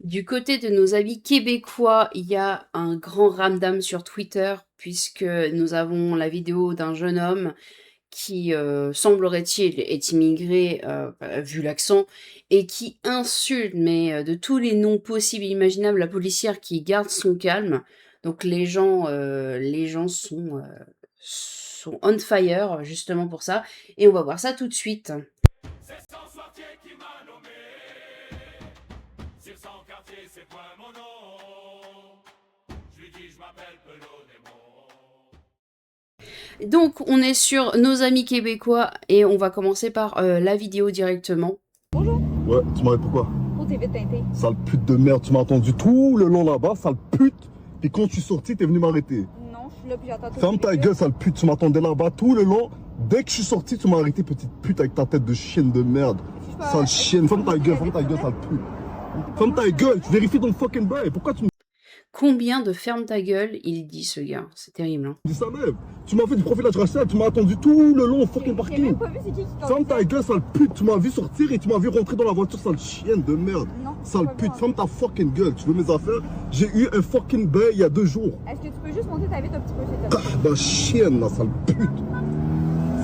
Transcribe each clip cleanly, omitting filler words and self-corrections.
Du côté de nos amis québécois, il y a un grand ramdam sur Twitter, puisque nous avons la vidéo d'un jeune homme qui, semblerait-il, est immigré, vu l'accent, et qui insulte, mais de tous les noms possibles et imaginables, la policière qui garde son calme. Donc les gens sont on fire, justement pour ça, et on va voir ça tout de suite. C'est son sorcier qui m'a nommé. Sur son quartier, c'est point mon nom. Je lui dis, je m'appelle Pelot Démon. Donc, on est sur nos amis québécois et on va commencer par la vidéo directement. Bonjour. Ouais, tu m'arrêtes pourquoi? Oh, t'es vite teinté. Sale pute de merde, tu m'as attendu tout le long là-bas, sale pute. Puis quand je suis sorti, t'es venu m'arrêter. Non, je suis là puis j'attends tout. Ferme ta gueule, sale pute, tu m'attendais là-bas tout le long. Dès que je suis sorti, tu m'as arrêté, petite pute, avec ta tête de chienne de merde. Sale chienne, ferme ta gueule, sale pute. Ferme ta gueule, tu vérifies ton fucking bail. Pourquoi tu me Combien de ferme ta gueule il dit, ce gars? C'est terrible, hein. dis ça même? Tu m'as fait du profilage racial, tu m'as attendu tout le long au fucking J'ai parking. même pas vu c'est qui Ferme conduisait. ta gueule, sale pute, tu m'as vu sortir et tu m'as vu rentrer dans la voiture, sale chienne de merde. Non, Sale pas pute, moi. ferme ta fucking gueule, tu veux mes affaires? J'ai eu un fucking bail il y a 2 jours. Est-ce que tu peux juste monter ta vitre un petit peu, s'il te plaît? Ah, bah chienne là, sale pute.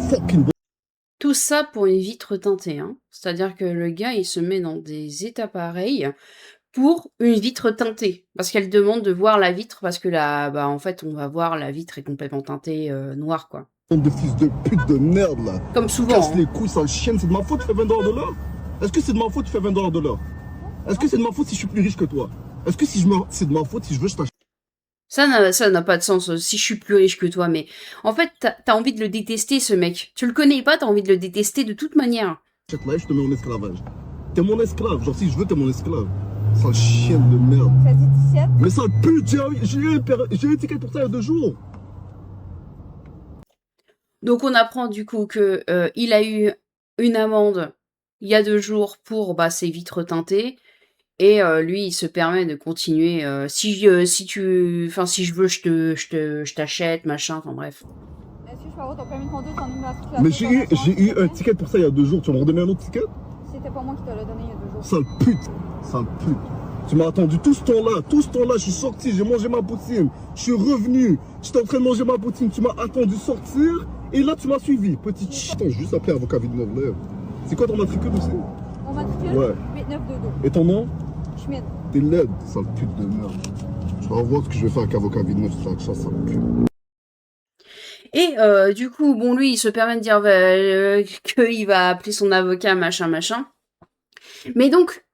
Fucking Tout ça pour une vitre teintée, hein. C'est-à-dire que le gars, il se met dans des états pareils pour une vitre teintée. Parce qu'elle demande de voir la vitre, parce que là, bah, en fait, on va voir la vitre est complètement teintée noire, quoi. bande de fils de pute de merde là. Comme Tu souvent, casses hein. les couilles, sale chienne, c'est de ma faute, tu fais 20 dollars de l'heure? Est-ce que c'est de ma faute, tu fais 20 dollars de l'heure? Est-ce que c'est de ma faute si je suis plus riche que toi? Est-ce que c'est de ma faute si je veux, je t'achète Ça n'a pas de sens si je suis plus riche que toi, mais en fait, t'as envie de le détester, ce mec. Tu le connais pas, t'as envie de le détester de toute manière. là et je te mets en esclavage? T'es mon esclave, genre si je veux, t'es mon esclave. Sale chienne de merde. Ça dit 17. Mais sale pute, j'ai eu un ticket pour ça il y a 2 jours. Donc on apprend du coup que il a eu une amende il y a 2 jours pour ses vitres teintées. Et lui, il se permet de continuer. Si je veux, je t'achète, machin. Enfin bref. Est-ce que je peux avoir ton permis de conduire, ton numéro d'immatriculation? Mais j'ai eu un ticket pour ça il y a 2 jours. Tu vas me redonner un autre ticket? C'était pas moi qui te l'ai donné il y a 2 jours. Sale pute, sale pute. Tu m'as attendu tout ce temps-là, je suis sorti, j'ai mangé ma poutine, je suis revenu, j'étais en train de manger ma poutine, tu m'as attendu sortir, et là tu m'as suivi, petite ch... Attends, juste appelé avocat Villeneuve, là. C'est quoi ton matricule aussi? Mon matricule? Ouais. 8922. Et ton nom? Schmidt. T'es laide, sale pute de merde. Tu vas voir ce que je vais faire avec avocat Villeneuve, ça, sale pute. Et du coup, bon, lui, il se permet de dire qu'il va appeler son avocat, machin, machin. Mais donc,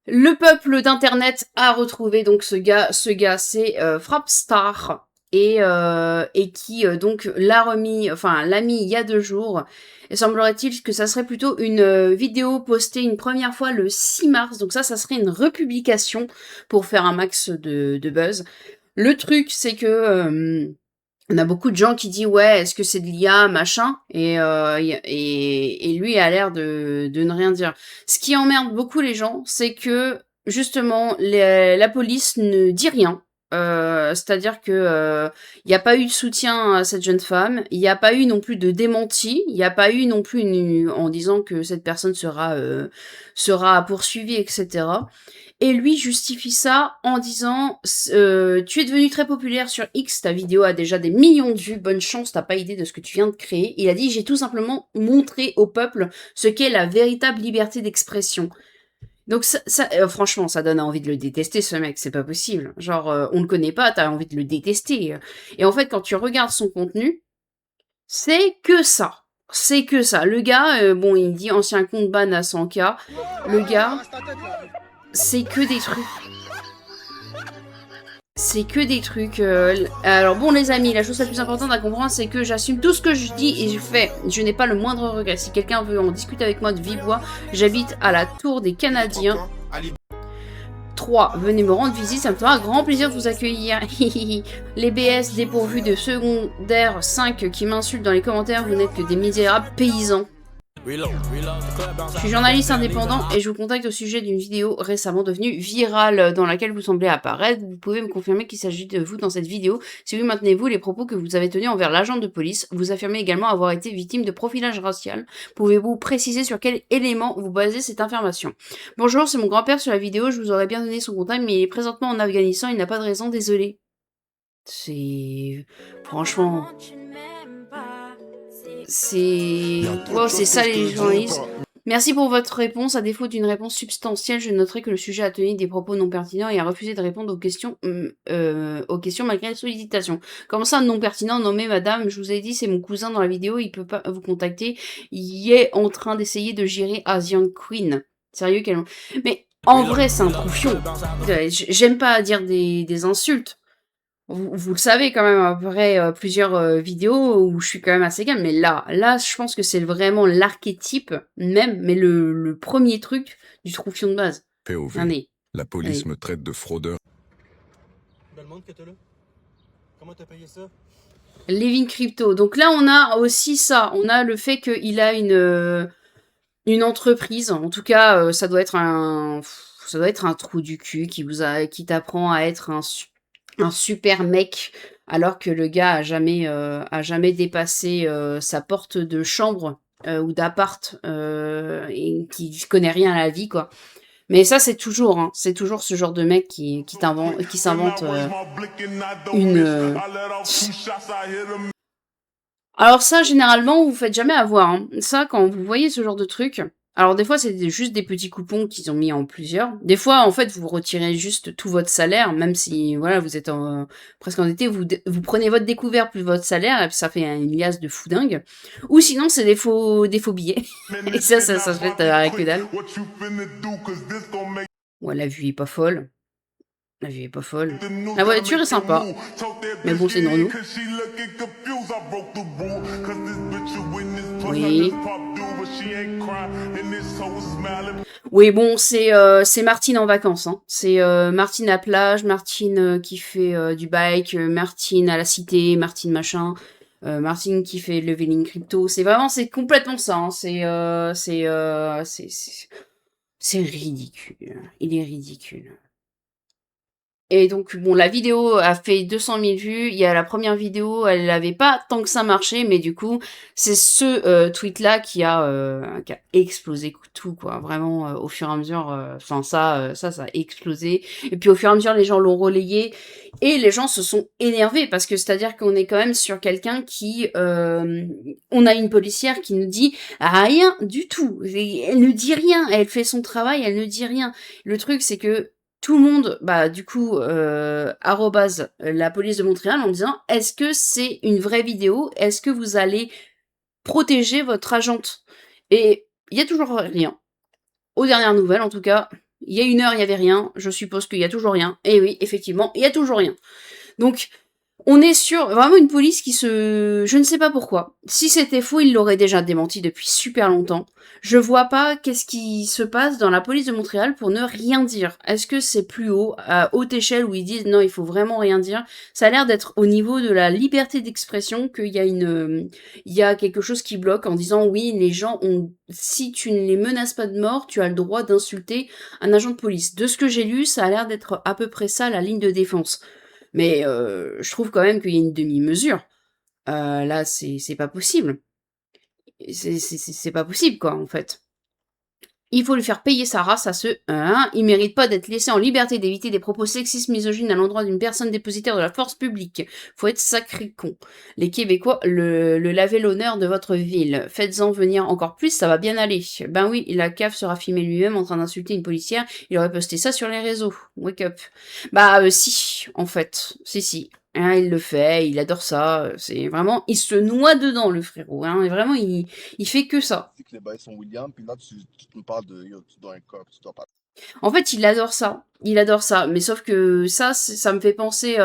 le peuple d'internet a retrouvé donc ce gars c'est Frappstar et qui donc l'a mis il y a 2 jours. Et semblerait-il que ça serait plutôt une vidéo postée une première fois le 6 mars. Donc ça serait une republication pour faire un max de buzz. Le truc, c'est que on a beaucoup de gens qui disent ouais, est-ce que c'est de l'IA, machin, et lui a l'air de ne rien dire. Ce qui emmerde beaucoup les gens, c'est que justement la police ne dit rien. C'est-à-dire que il n'y a pas eu de soutien à cette jeune femme, il n'y a pas eu non plus de démenti, il n'y a pas eu non plus en disant que cette personne sera poursuivie, etc. Et lui justifie ça en disant tu es devenu très populaire sur X, ta vidéo a déjà des millions de vues, bonne chance, t'as pas idée de ce que tu viens de créer. Il a dit j'ai tout simplement montré au peuple ce qu'est la véritable liberté d'expression. Donc franchement, ça donne envie de le détester, ce mec, c'est pas possible. Genre, on le connaît pas, t'as envie de le détester. Et en fait, quand tu regardes son contenu, c'est que ça. C'est que ça. Le gars, il dit ancien compte ban à 100K. Le gars, c'est que des trucs. C'est que des trucs. Alors bon les amis, la chose la plus importante à comprendre, c'est que j'assume tout ce que je dis et je fais. Je n'ai pas le moindre regret. Si quelqu'un veut en discuter avec moi de vive voix, j'habite à la Tour des Canadiens. 3. Venez me rendre visite, ça me fera un grand plaisir de vous accueillir. Les BS dépourvus de secondaire. 5. Qui m'insultent dans les commentaires, vous n'êtes que des misérables paysans. Je suis journaliste indépendant et je vous contacte au sujet d'une vidéo récemment devenue virale dans laquelle vous semblez apparaître. Vous pouvez me confirmer qu'il s'agit de vous dans cette vidéo. Si oui, maintenez-vous les propos que vous avez tenus envers l'agent de police. Vous affirmez également avoir été victime de profilage racial. Pouvez-vous préciser sur quel élément vous basez cette information? Bonjour, c'est mon grand-père sur la vidéo. Je vous aurais bien donné son contact, mais il est présentement en Afghanistan. Il n'a pas de raison, désolé. C'est... Franchement... Wow, c'est ça les journalistes. Merci pour votre réponse. À défaut d'une réponse substantielle, je noterai que le sujet a tenu des propos non pertinents et a refusé de répondre aux questions malgré les sollicitations. Comment ça, non pertinent? Non mais madame, je vous ai dit, c'est mon cousin dans la vidéo, il peut pas vous contacter. Il est en train d'essayer de gérer Asian Queen. Sérieux, quel... Mais en vrai, c'est un troufion. J'aime pas dire des insultes. Vous le savez quand même, après plusieurs vidéos où je suis quand même assez calme, mais là, je pense que c'est vraiment l'archétype même, mais le premier truc du troufion de base. POV. Allez. La police Allez. me traite de fraudeur. Demande que t'as là. Comment t'as payé ça? Living Crypto. Donc là, on a aussi ça. On a le fait qu'il a une entreprise. En tout cas, ça doit être un trou du cul qui t'apprend à être un super mec, alors que le gars a jamais dépassé sa porte de chambre ou d'appart et qui connaît rien à la vie, quoi. Mais ça, c'est toujours ce genre de mec qui s'invente une. Alors ça, généralement, vous faites jamais avoir. Hein. Ça, quand vous voyez ce genre de truc. Alors des fois, c'est juste des petits coupons qu'ils ont mis en plusieurs. Des fois, en fait, vous retirez juste tout votre salaire, même si, voilà, vous êtes presque endetté, vous prenez votre découvert plus votre salaire, et puis ça fait une liasse de fou dingue. Ou sinon, c'est des faux billets. Et ça se fait à que dalle. Ouais, la vue est pas folle. La vue est pas folle. La voiture est sympa. Mais bon, c'est une Renault. Oui. Oui, bon, c'est Martine en vacances. Hein. C'est Martine à la plage, Martine qui fait du bike, Martine à la cité, Martine machin, Martine qui fait le leveling crypto. C'est complètement ça. Hein. C'est ridicule. Il est ridicule. Et donc, bon, la vidéo a fait 200 000 vues. Il y a la première vidéo, elle n'avait pas tant que ça marché, mais du coup, c'est ce tweet-là qui a explosé tout, quoi. Vraiment, au fur et à mesure, enfin, ça a explosé. Et puis, au fur et à mesure, les gens l'ont relayé. Et les gens se sont énervés, parce que c'est-à-dire qu'on est quand même sur quelqu'un qui... on a une policière qui nous dit rien du tout. Elle ne dit rien. Elle fait son travail, elle ne dit rien. Le truc, c'est que tout le monde, du coup, arrobase la police de Montréal en disant « Est-ce que c'est une vraie vidéo? Est-ce que vous allez protéger votre agente ?» Et il y a toujours rien. Aux dernières nouvelles, en tout cas, il y a une heure, il y avait rien. Je suppose qu'il y a toujours rien. Et oui, effectivement, il y a toujours rien. Donc, on est sur vraiment une police qui se... Je ne sais pas pourquoi. Si c'était faux, il l'aurait déjà démenti depuis super longtemps. Je vois pas qu'est-ce qui se passe dans la police de Montréal pour ne rien dire. Est-ce que c'est plus haut, à haute échelle, où ils disent non, il faut vraiment rien dire? Ça a l'air d'être au niveau de la liberté d'expression qu'il y a il y a quelque chose qui bloque en disant oui, les gens ont... Si tu ne les menaces pas de mort, tu as le droit d'insulter un agent de police. De ce que j'ai lu, ça a l'air d'être à peu près ça la ligne de défense. Mais je trouve quand même qu'il y a une demi-mesure. Là, c'est pas possible. C'est pas possible, quoi, en fait. Il faut lui faire payer sa race à ce il mérite pas d'être laissé en liberté d'éviter des propos sexistes, misogynes à l'endroit d'une personne dépositaire de la force publique. Faut être sacré con. Les Québécois, le lavez l'honneur de votre ville. Faites-en venir encore plus, ça va bien aller. Ben oui, la CAF sera filmé lui-même en train d'insulter une policière. Il aurait posté ça sur les réseaux. Wake up. Si, en fait. Si. Hein, il le fait, il adore ça. C'est vraiment, il se noie dedans, le frérot. Hein, et vraiment, il fait que ça. Que les bails sont William, puis là, tu me parles de yo, tu dois un corps, tu dois pas. En fait, il adore ça. Mais sauf que ça me fait penser,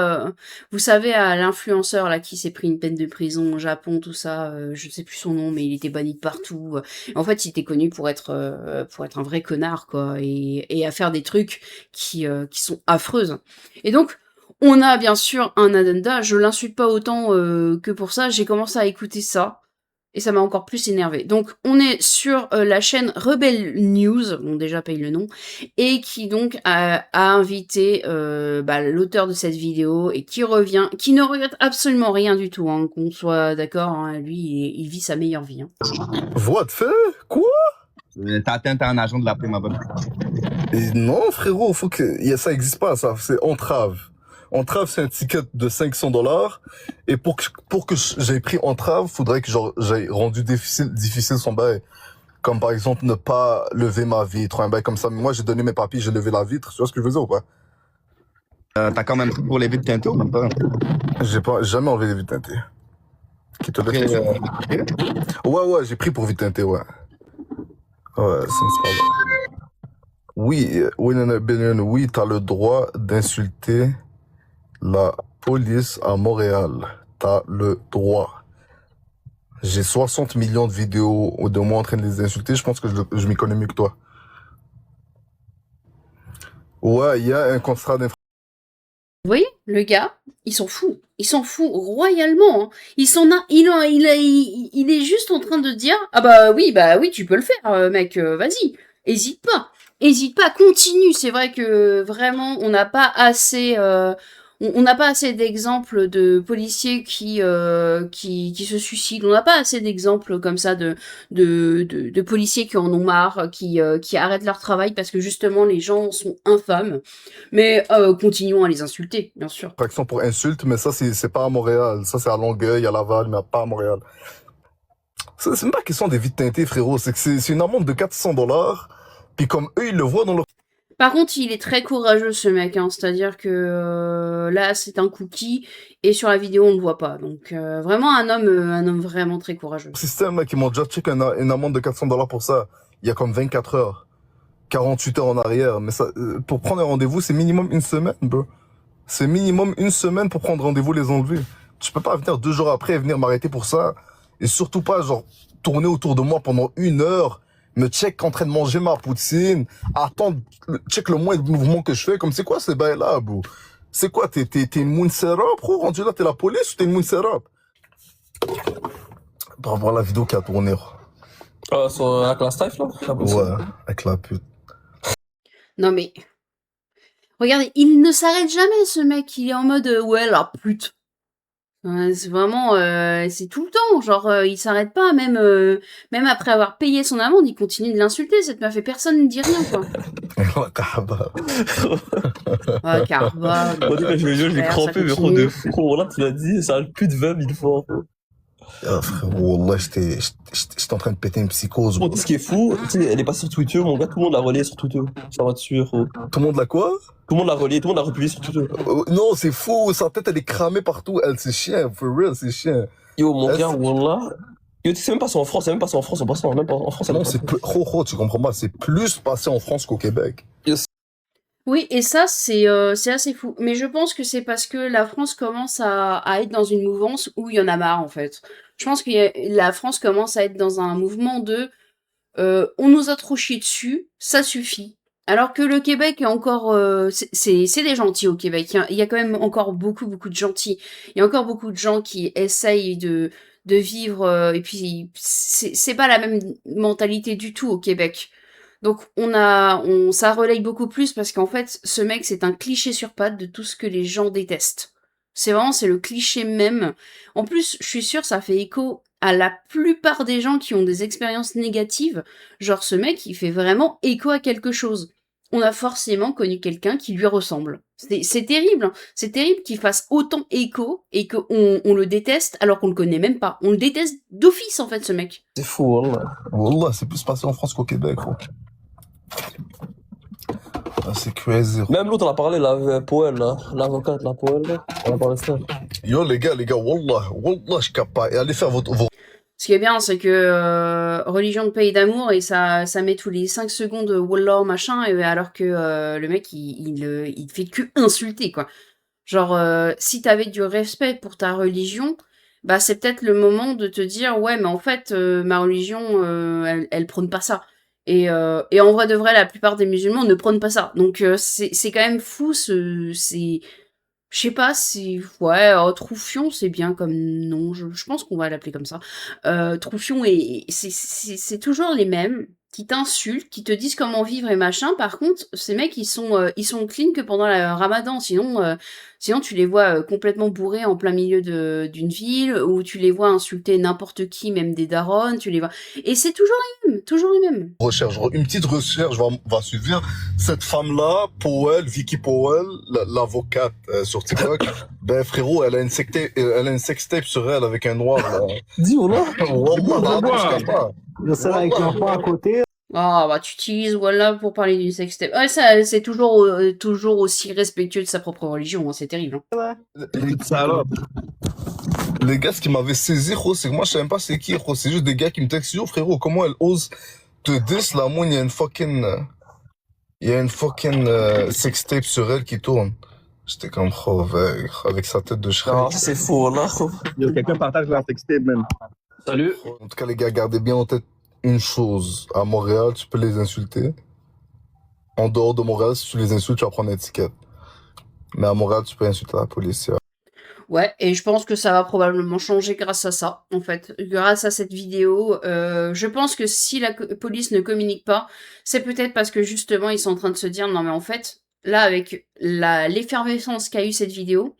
vous savez, à l'influenceur là qui s'est pris une peine de prison au Japon, tout ça. Je sais plus son nom, mais il était banni de partout. En fait, il était connu pour être un vrai connard, quoi, et à faire des trucs qui sont affreuses. Et donc, on a bien sûr un addenda. Je l'insulte pas autant que pour ça. J'ai commencé à écouter ça. Et ça m'a encore plus énervé. Donc, on est sur la chaîne Rebel News, bon déjà paye le nom, et qui donc a invité l'auteur de cette vidéo et qui revient, qui ne regrette absolument rien du tout, hein, qu'on soit d'accord, hein, lui il vit sa meilleure vie. Hein. Voie de fait? Quoi? T'as atteint un agent de la paix, ma bonne. Non, frérot, faut que ça existe pas, ça. C'est entrave. Entrave, c'est un ticket de $500. Et pour que j'aie pris entrave, faudrait que j'aie rendu difficile son bail. Comme par exemple, ne pas lever ma vitre, un bail comme ça. Mais moi, j'ai donné mes papiers, j'ai levé la vitre. Tu vois ce que je veux dire ou pas? T'as quand même pris pour les vitres teintées ou même pas? J'ai pas jamais enlevé les vitres teintées. Qui te laisse Ouais, j'ai pris pour vitre teintée, ouais. Ouais, c'est pas vrai. Oui, oui, t'as le droit d'insulter la police à Montréal. T'as le droit. J'ai 60 millions de vidéos de moi en train de les insulter. Je pense que je m'y connais mieux que toi. Ouais, il y a un contrat d'infraction. Vous voyez, le gars, il s'en fout. Il s'en fout royalement. Hein. Il est juste en train de dire, ah bah oui, tu peux le faire, mec, vas-y. Hésite pas, continue. C'est vrai que vraiment, on n'a pas assez, on n'a pas assez d'exemples de policiers qui se suicident. On n'a pas assez d'exemples comme ça de policiers qui en ont marre, qui arrêtent leur travail parce que justement les gens sont infâmes. Mais continuons à les insulter, bien sûr. Infraction pour insulte, mais ça, c'est pas à Montréal. Ça, c'est à Longueuil, à Laval, mais pas à Montréal. C'est même pas question des vitres teintées, frérot. C'est que c'est une amende de $400. Puis comme eux, ils le voient dans leur... Par contre, il est très courageux, ce mec. Hein. C'est-à-dire que là, c'est un cookie. Et sur la vidéo, on ne le voit pas. Donc, vraiment un homme vraiment très courageux. système, là, qui m'ont déjà checké une amende de $400 pour ça. Il y a comme 24 heures. 48 heures en arrière. Mais ça, pour prendre un rendez-vous, c'est minimum une semaine, bro. C'est minimum une semaine pour prendre rendez-vous, les enlever. Tu peux pas venir 2 jours après et venir m'arrêter pour ça. Et surtout pas, genre, tourner autour de moi pendant 1 heure, me check en train de manger ma poutine, attendre, check le moins de mouvements que je fais. Comme c'est quoi ces bails-là, bro? C'est quoi, t'es une Mounsera, bro? Rendu là, t'es la police ou t'es une Mounsera? Pour voir la vidéo qui a tourné. Avec la Stife, là? Ouais, avec la pute. Non mais... Regardez, il ne s'arrête jamais, ce mec. Il est en mode, ouais, la pute. C'est vraiment... c'est tout le temps. Genre, il s'arrête pas. Même après avoir payé son amende, il continue de l'insulter, cette meuf. Et personne ne dit rien, quoi. Ouais, Carba. Je l'ai crampé, mais gros de fou. Là, tu l'as dit, ça a le plus de 20 000 fois. Ah, frérot, wallah, j'étais en train de péter une psychose. Bon, ce qui est fou, tu sais, elle est pas sur Twitter, mon gars, tout le monde l'a relayé sur Twitter. Ça va dessus, gros. Tout le monde l'a quoi? Tout le monde l'a relayé, tout le monde l'a republié sur Twitter. Non, c'est fou, sa tête elle est cramée partout, elle, c'est chien, for real, c'est chien. Yo, mon gars, wallah. Yo, c'est même passé en France, c'est même passé en France en passant, même pas en France. Non, c'est plus, tu comprends pas, c'est plus passé en France qu'au Québec. Oui, et ça, c'est assez fou. Mais je pense que c'est parce que la France commence à être dans une mouvance où il y en a marre, en fait. Je pense que la France commence à être dans un mouvement de on nous a trop chié dessus, ça suffit. Alors que le Québec est encore... c'est des gentils au Québec. Il y a quand même encore beaucoup de gentils. Il y a encore beaucoup de gens qui essayent de vivre... et puis, c'est pas la même mentalité du tout au Québec. Donc ça relaye beaucoup plus parce qu'en fait, ce mec, c'est un cliché sur pattes de tout ce que les gens détestent. C'est le cliché même. En plus, je suis sûre, ça fait écho à la plupart des gens qui ont des expériences négatives. Genre, ce mec, il fait vraiment écho à quelque chose. On a forcément connu quelqu'un qui lui ressemble. C'est terrible, hein. C'est terrible qu'il fasse autant écho et qu'on le déteste alors qu'on le connaît même pas. On le déteste d'office, en fait, ce mec. C'est fou, wallah. Wallah, c'est plus passé en France qu'au Québec, gros. Ah, c'est crazy. Même l'autre, on a parlé, la Poel, là. L'avocate, la Poel, là. On a parlé de ça. Yo, les gars, wallah, je capte pas. Et allez faire vos... Ce qui est bien, c'est que religion de paix et d'amour, et ça met tous les 5 secondes Wallah machin, et alors que le mec, il fait que insulter, quoi. Genre, si t'avais du respect pour ta religion, bah c'est peut-être le moment de te dire, ouais, mais en fait, ma religion, elle prône pas ça. Et en vrai de vrai, la plupart des musulmans ne prônent pas ça. Donc c'est quand même fou, Je sais pas si... Ouais, Troufion, c'est bien comme nom. Je pense qu'on va l'appeler comme ça. Troufion, c'est toujours les mêmes qui t'insultent, qui te disent comment vivre et machin. Par contre, ces mecs, ils sont clean que pendant le ramadan. Sinon tu les vois complètement bourrés en plein milieu d'une ville, ou tu les vois insulter n'importe qui, même des darons, tu les vois... Et c'est toujours les mêmes, toujours les mêmes. Une petite recherche va suivre. Cette femme-là, Powell, Vicky Powell, l'avocate sur TikTok, ben frérot, elle a une sextape sur elle avec un noir. Là. Dis, voilà. Wallah, là, je pas. Je serai avec l'enfant à côté. Ah, bah, tu utilises voilà pour parler d'une sextape. Ouais, ça, c'est toujours aussi respectueux de sa propre religion, hein, c'est terrible. Hein. Les gars, ce qui m'avait saisi, gros, c'est que moi, je sais même pas c'est qui, gros. C'est juste des gars qui me textent, yo, frérot, comment elle ose te diss, là, moi, il y a une fucking sextape sur elle qui tourne. J'étais comme, oh, avec sa tête de Shrek. Non, c'est faux, là. Yo, quelqu'un partage la sextape, même. Salut. En tout cas, les gars, gardez bien en tête une chose. À Montréal, tu peux les insulter. En dehors de Montréal, si tu les insultes, tu vas prendre une étiquette. Mais à Montréal, tu peux insulter la police. Ouais, et je pense que ça va probablement changer grâce à ça, en fait. Grâce à cette vidéo, je pense que si la police ne communique pas, c'est peut-être parce que justement, ils sont en train de se dire, non mais en fait, là, avec l'effervescence qu'a eu cette vidéo,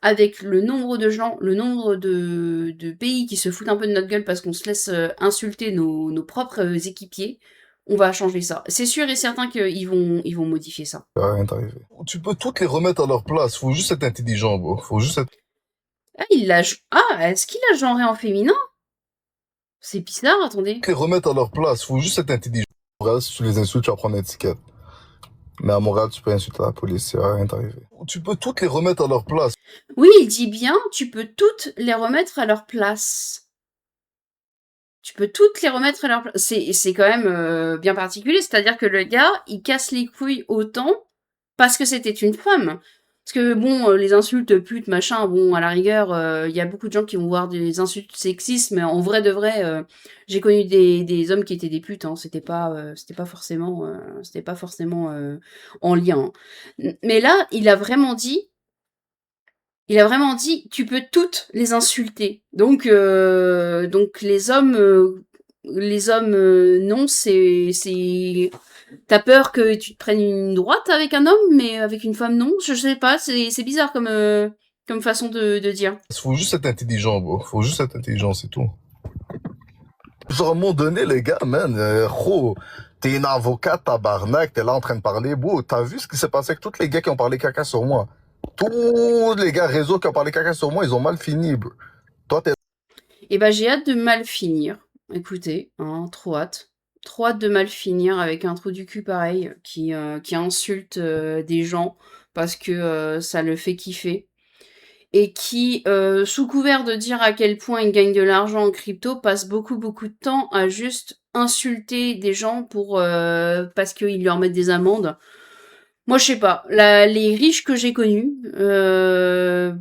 avec le nombre de gens, le nombre de pays qui se foutent un peu de notre gueule parce qu'on se laisse insulter nos propres équipiers, on va changer ça. C'est sûr et certain qu'ils vont modifier ça. Rien d'arrivé. Tu peux toutes les remettre à leur place. Faut juste être intelligent, bro. Faut juste être... Est-ce qu'il a genré en féminin? C'est bizarre, attendez. Les remettre à leur place. Faut juste être intelligent. À Montréal, si tu les insultes, tu vas prendre une étiquette. Mais à Montréal, tu peux insulter la police. Rien d'arrivé. Tu peux toutes les remettre à leur place. Oui, il dit bien, tu peux toutes les remettre à leur place. Tu peux toutes les remettre à leur place. C'est quand même bien particulier, c'est-à-dire que le gars, il casse les couilles autant parce que c'était une femme. Parce que bon, les insultes putes, machin, bon, à la rigueur, il y a beaucoup de gens qui vont voir des insultes sexistes, mais en vrai de vrai, j'ai connu des hommes qui étaient des putes, hein, c'était pas forcément en lien. Hein. Mais là, il a vraiment dit, tu peux toutes les insulter. Donc les hommes, non, c'est t'as peur que tu te prennes une droite avec un homme, mais avec une femme, non? Je sais pas, c'est bizarre comme façon de dire. Faut juste être intelligent, bro. Faut juste être intelligent, c'est tout. Genre, à un moment donné, les gars, man, t'es une avocate, tabarnak, t'es là en train de parler, bro. T'as vu ce qui s'est passé avec tous les gars qui ont parlé caca sur moi? Tous les gars réseau qui ont parlé caca sur moi, ils ont mal fini, bro. Toi, t'es... Eh ben, j'ai hâte de mal finir. Écoutez, hein, trop hâte. Trop hâte de mal finir avec un trou du cul pareil qui insulte des gens parce que ça le fait kiffer. Et qui, sous couvert de dire à quel point il gagne de l'argent en crypto, passe beaucoup de temps à juste insulter des gens parce qu'ils leur mettent des amendes. Moi, je sais pas. Les riches que j'ai connus, ils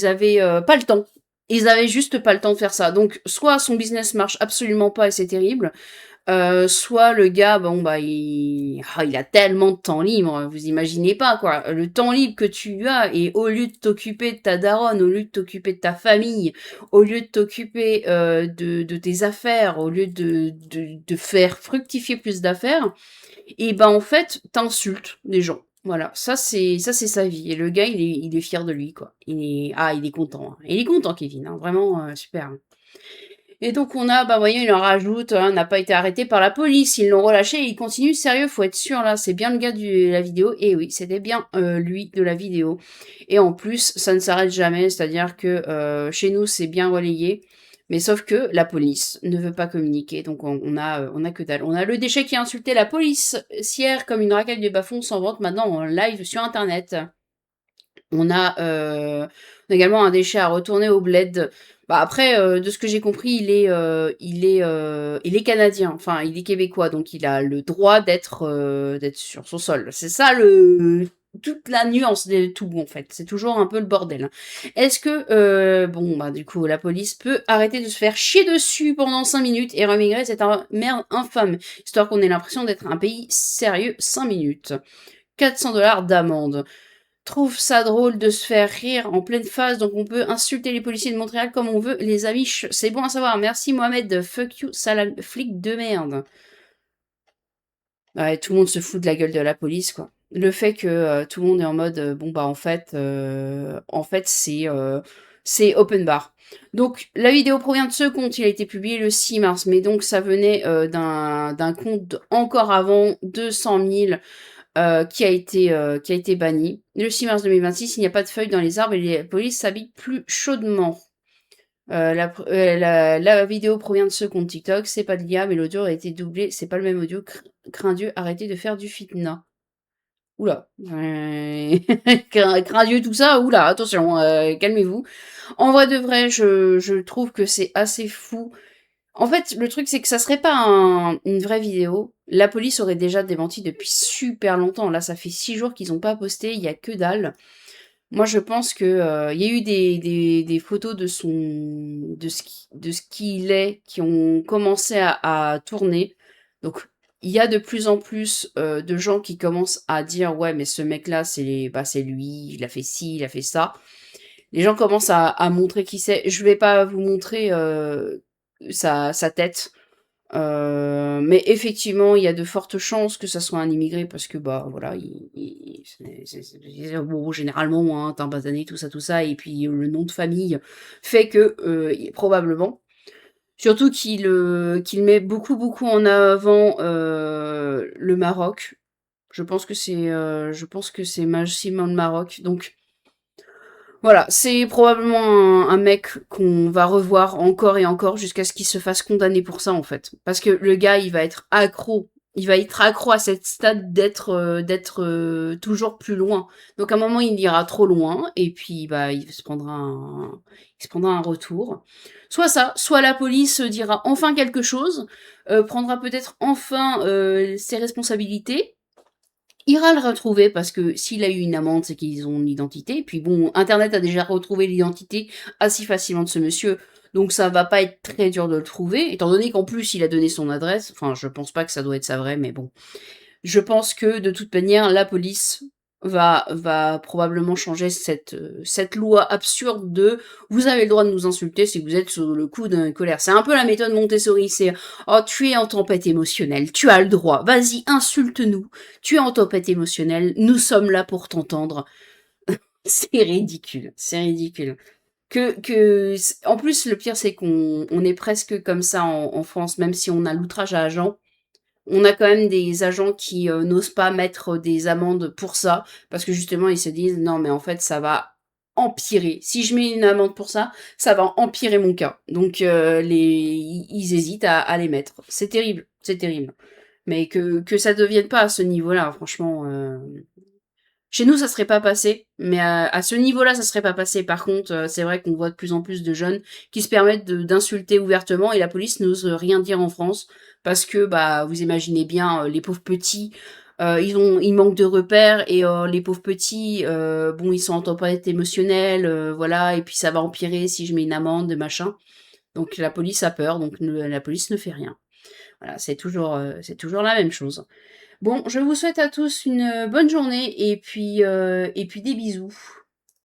avaient pas le temps. Ils avaient juste pas le temps de faire ça. Donc, soit son business marche absolument pas et c'est terrible, soit le gars, il a tellement de temps libre, vous imaginez pas, quoi. Le temps libre que tu as, et au lieu de t'occuper de ta daronne, au lieu de t'occuper de ta famille, au lieu de t'occuper de tes affaires, au lieu de faire fructifier plus d'affaires, et en fait, t'insultes des gens. Voilà, ça c'est sa vie. Et le gars, il est fier de lui, quoi. Il est content. Hein. Il est content, Kevin, hein. Vraiment super. Et donc on a, voyez, il en rajoute, hein, n'a pas été arrêté par la police, ils l'ont relâché, et il continue, sérieux, faut être sûr, là, c'est bien le gars de la vidéo, et oui, c'était bien lui de la vidéo. Et en plus, ça ne s'arrête jamais, c'est-à-dire que chez nous, c'est bien relayé, mais sauf que la police ne veut pas communiquer, donc on a que dalle. On a le déchet qui a insulté la policière comme une raquette de bas-fond s'en vante maintenant en live sur Internet. On a également un déchet à retourner au bled. Après, de ce que j'ai compris, il est canadien, enfin il est québécois, donc il a le droit d'être sur son sol. C'est ça toute la nuance de tout, en fait. C'est toujours un peu le bordel. Est-ce que, du coup, la police peut arrêter de se faire chier dessus pendant 5 minutes et remigrer cette merde infâme, histoire qu'on ait l'impression d'être un pays sérieux 5 minutes. $400 d'amende. trouve ça drôle de se faire rire en pleine face, donc on peut insulter les policiers de Montréal comme on veut. Les amis, c'est bon à savoir. Merci Mohamed, fuck you, sale flic de merde. Ouais, tout le monde se fout de la gueule de la police, quoi. Le fait que tout le monde est en mode, bon bah en fait c'est open bar. Donc la vidéo provient de ce compte, il a été publié le 6 mars, mais donc ça venait d'un compte encore avant 200 000 qui a été banni. Le 6 mars 2026, il n'y a pas de feuilles dans les arbres et la police s'habille plus chaudement. La vidéo provient de ce compte TikTok, c'est pas de l'IA, mais l'audio a été doublé, c'est pas le même audio. Crains Dieu, arrêtez de faire du fitna. Oula. Crains Dieu, tout ça, oula, attention, calmez-vous. En vrai de vrai, je trouve que c'est assez fou. En fait, le truc, c'est que ça serait pas une vraie vidéo. La police aurait déjà démenti depuis super longtemps. Là, ça fait 6 jours qu'ils ont pas posté, il y a que dalle. Moi, je pense que il y a eu des photos de ce qu'il est qui ont commencé à tourner. Donc, il y a de plus en plus de gens qui commencent à dire ouais, mais ce mec-là, c'est lui, il a fait ci, il a fait ça. Les gens commencent à montrer qui c'est. Je vais pas vous montrer sa tête. Mais effectivement, il y a de fortes chances que ça soit un immigré parce que bah voilà, bon, généralement, hein, t'as un basané, tout ça, et puis le nom de famille fait que probablement, surtout qu'il met beaucoup en avant le Maroc. Je pense que c'est Maximin de Maroc, donc. Voilà, c'est probablement un mec qu'on va revoir encore et encore jusqu'à ce qu'il se fasse condamner pour ça en fait. Parce que le gars, il va être accro. Il va être accro à cette stade d'être toujours plus loin. Donc à un moment, il ira trop loin et puis bah il se prendra un retour. Soit ça, soit la police dira enfin quelque chose, prendra peut-être enfin ses responsabilités, ira le retrouver parce que s'il a eu une amende, c'est qu'ils ont une identité. Puis bon, Internet a déjà retrouvé l'identité assez facilement de ce monsieur, donc ça va pas être très dur de le trouver, étant donné qu'en plus il a donné son adresse. Enfin, je pense pas que ça doit être sa vraie, mais bon. Je pense que de toute manière, la police va probablement changer cette loi absurde de vous avez le droit de nous insulter si vous êtes sous le coup d'une colère. C'est un peu la méthode Montessori, c'est oh tu es en tempête émotionnelle, tu as le droit, vas-y insulte-nous, tu es en tempête émotionnelle, nous sommes là pour t'entendre. C'est ridicule, c'est ridicule. En plus le pire c'est qu'on est presque comme ça en France, même si on a l'outrage à agent. On a quand même des agents qui n'osent pas mettre des amendes pour ça, parce que justement ils se disent non mais en fait ça va empirer. Si je mets une amende pour ça, ça va empirer mon cas. Donc ils hésitent à les mettre. C'est terrible, c'est terrible. Mais que ça devienne pas à ce niveau-là, franchement. Chez nous, ça serait pas passé, mais à ce niveau-là, ça serait pas passé. Par contre, c'est vrai qu'on voit de plus en plus de jeunes qui se permettent d'insulter ouvertement et la police n'ose rien dire en France parce que, bah, vous imaginez bien, les pauvres petits, ils manquent de repères et les pauvres petits, bon, ils sont en tempête émotionnelle, voilà, et puis ça va empirer si je mets une amende, machin. Donc la police a peur, donc la police ne fait rien. Voilà, c'est toujours la même chose. Bon, je vous souhaite à tous une bonne journée et puis des bisous.